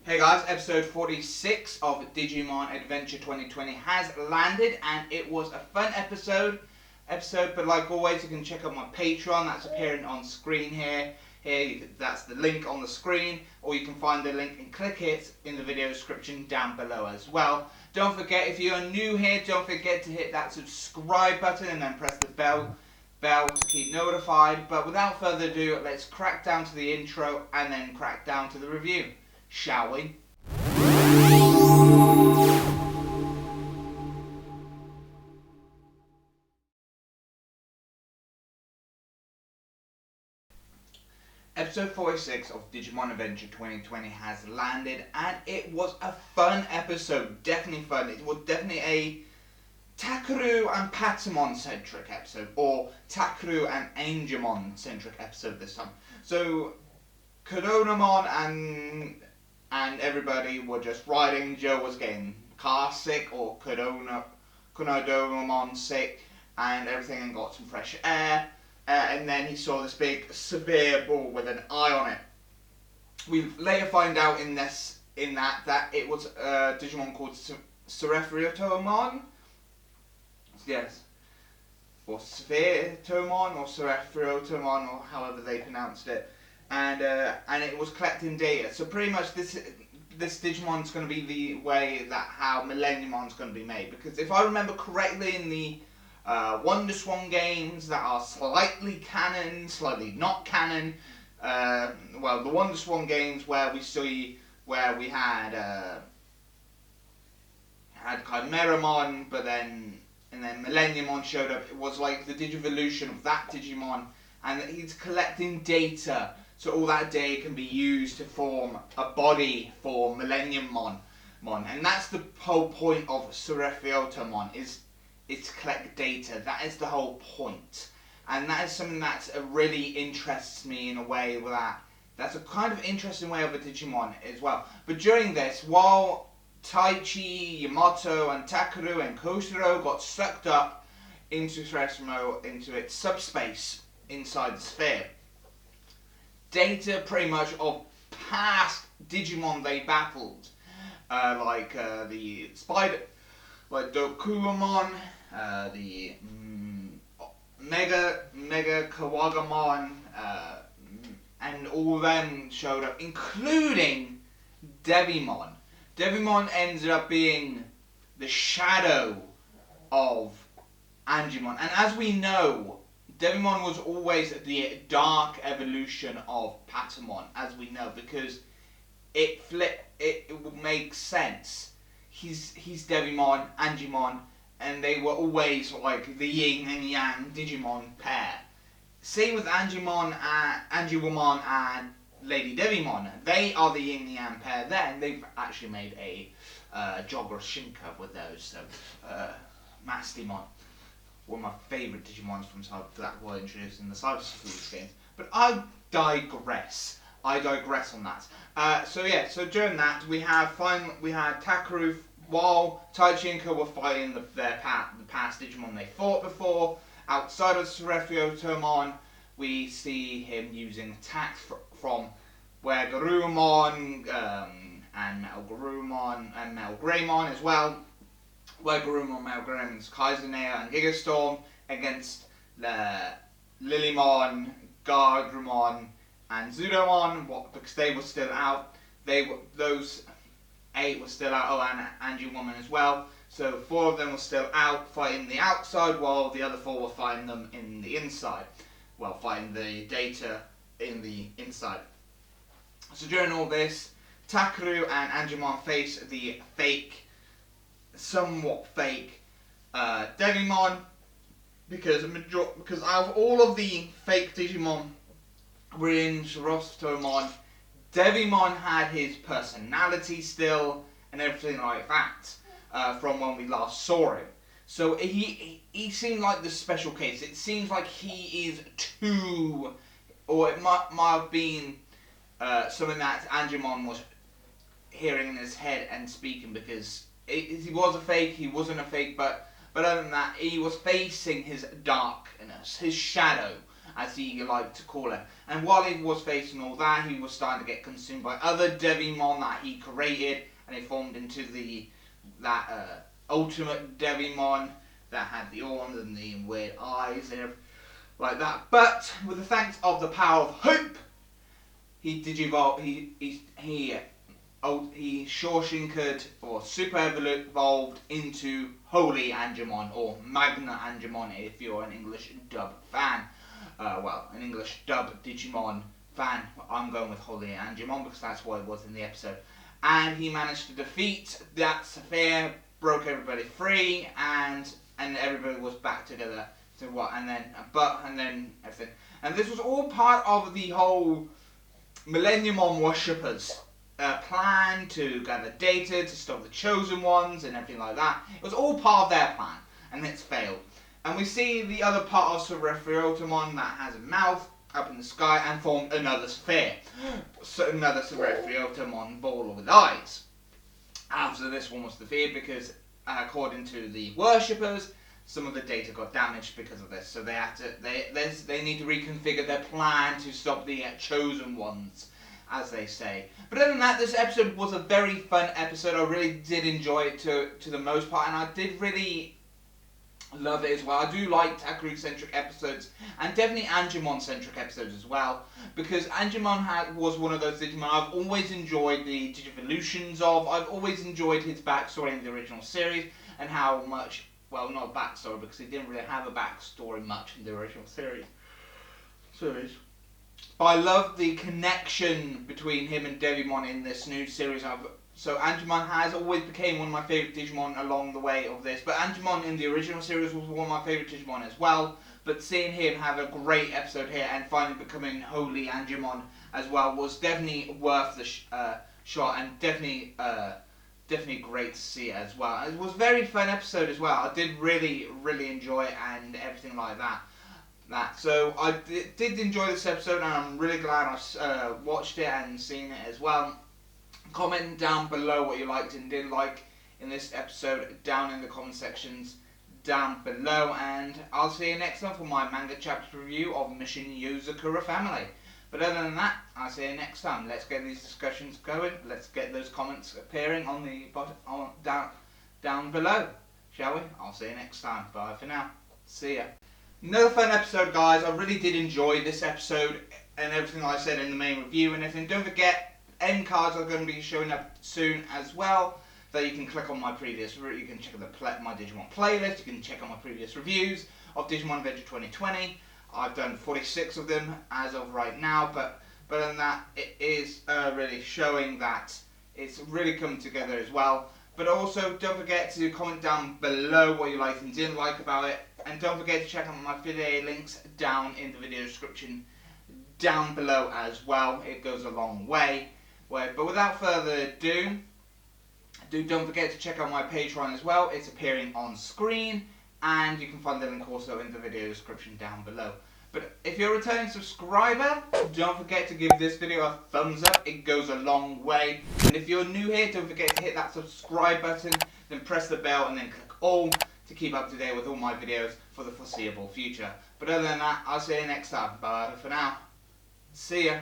Hey guys, episode 46 of Digimon Adventure 2020 has landed, and it was a fun episode, but like always you can check out my Patreon, that's appearing on screen here, that's the link on the screen, or you can find the link and click it in the video description down below as well. Don't forget, if you're new here, don't forget to hit that subscribe button and then press the bell to keep notified. But without further ado, let's crack down to the intro and then crack down to the review. Shall we? Episode 46 of Digimon Adventure 2020 has landed, and it was a fun episode. Definitely fun. It was definitely a Takeru and Patamon centric episode, or Takeru and Angemon centric episode this time. So Koronamon and everybody were just riding. Joe was getting car sick, or Konodomon sick, and everything, and got some fresh air. And then he saw this big severe ball with an eye on it. We later find out that it was a Digimon called Seraphriotomon. Yes. Or Spherotomon, or Seraphriotomon, or however they pronounced it. And it was collecting data. So pretty much this Digimon's going to be the way that how Millenniumon's going to be made. Because if I remember correctly, in the Wonder Swan games that are slightly canon, slightly not canon, well, the Wonder Swan games where we had Chimeramon, and then Millenniumon showed up. It was like the Digivolution of that Digimon, and he's collecting data, so all that data can be used to form a body for Millenniummon. And that's the whole point of Seraphriotomon, is to collect data. That is the whole point. And that is something that really interests me in a way that's a kind of interesting way of a Digimon as well. But during this, while Taichi, Yamato, and Takeru and Koshiro got sucked up into its subspace inside the sphere, data pretty much of past Digimon they battled, like the Spider, like Dokuamon, the Mega Kawagamon, and all of them showed up, including Devimon. Devimon ended up being the shadow of Angemon, and as we know, Devimon was always the dark evolution of Patamon, as we know, because it makes sense. He's Devimon, Angemon, and they were always like the yin and yang Digimon pair. Same with Angemon and Lady Devimon. They are the yin and yang pair there, and they've actually made a Jogger Shinka with those. So, Mastimon, one of my favourite Digimons from that were introduced in the Cyber Sleuth games. But I digress on that. So during that, we had Takeru, while Taichi and Ko were fighting the past Digimon they fought before. Outside of Seraphriotomon, we see him using attacks from where Garurumon and Metal Garurumon and Metal Greymon as well. Where Garurumon, Metal Greymon's Kaizenea and Gigastorm against Lilymon, Gardrumon, and Zudomon, because they were still out. Those 8 were still out, and Angemon as well. So 4 of them were still out fighting the outside, while the other 4 were fighting them in the inside. Well, fighting the data in the inside. So during all this, Takeru and Angemon face the somewhat fake Devimon, because out of all of the fake Digimon were in Seraphriotomon, Devimon had his personality still and everything like that from when we last saw him. So he seemed like the special case. It seems like he is too, or it might have been something that Angemon was hearing in his head and speaking, because he was a fake, he wasn't a fake, but other than that, he was facing his darkness, his shadow, as he liked to call it. And while he was facing all that, he was starting to get consumed by other Digimon that he created, and he formed into that ultimate Digimon that had the horns and the weird eyes and everything like that. But with the thanks of the power of hope, he digivolved. He Shorshinkered or super evolved into Holy Angemon or Magna Angemon if you're an English dub fan. An English dub Digimon fan. I'm going with Holy Angemon because that's what it was in the episode. And he managed to defeat that Sphere, broke everybody free, and everybody was back together. So what? And then everything. And this was all part of the whole Millenniumon worshippers. Plan to gather data to stop the chosen ones and everything like that. It was all part of their plan, and it's failed. And we see the other part of Surefriotomon that has a mouth up in the sky and formed another sphere. So another Surefriotomon ball with eyes. After this one was defeated because, according to the worshippers, some of the data got damaged because of this. So they had to they need to reconfigure their plan to stop the chosen ones, as they say. But other than that, this episode was a very fun episode. I really did enjoy it to the most part, and I did really love it as well. I do like Takaru-centric episodes, and definitely Angemon-centric episodes as well, because Angemon was one of those Digimon I've always enjoyed the Digivolutions of. I've always enjoyed his backstory in the original series, and how much, well, not backstory, because he didn't really have a backstory much in the original series. But I love the connection between him and Devimon in this new series. So Angemon has always became one of my favourite Digimon along the way of this. But Angemon in the original series was one of my favourite Digimon as well. But seeing him have a great episode here and finally becoming Holy Angemon as well was definitely worth the shot, and definitely great to see it as well. It was a very fun episode as well. I did really enjoy it and everything like that. So I did enjoy this episode, and I'm really glad I watched it and seen it as well. Comment down below what you liked and didn't like in this episode down in the comment sections down below, and I'll see you next time for my manga chapter review of Mission Yozakura Family. But other than that, I'll see you next time. Let's get these discussions going. Let's get those comments appearing on the bottom, down below, shall we? I'll see you next time. Bye for now. See ya. Another fun episode, guys. I really did enjoy this episode and everything I said in the main review and everything. Don't forget, end cards are going to be showing up soon as well, that you can click on my previous, you can check out my Digimon playlist, you can check out my previous reviews of Digimon Adventure 2020. I've done 46 of them as of right now, but other than that, it is really showing that it's really come together as well. But also, don't forget to comment down below what you liked and didn't like about it. And don't forget to check out my video links down in the video description down below as well. It goes a long way. But without further ado, don't forget to check out my Patreon as well. It's appearing on screen, and you can find the link also in the video description down below. But if you're a returning subscriber, don't forget to give this video a thumbs up. It goes a long way. And if you're new here, don't forget to hit that subscribe button, then press the bell and then click all to keep up to date with all my videos for the foreseeable future. But other than that, I'll see you next time. Bye for now. See ya.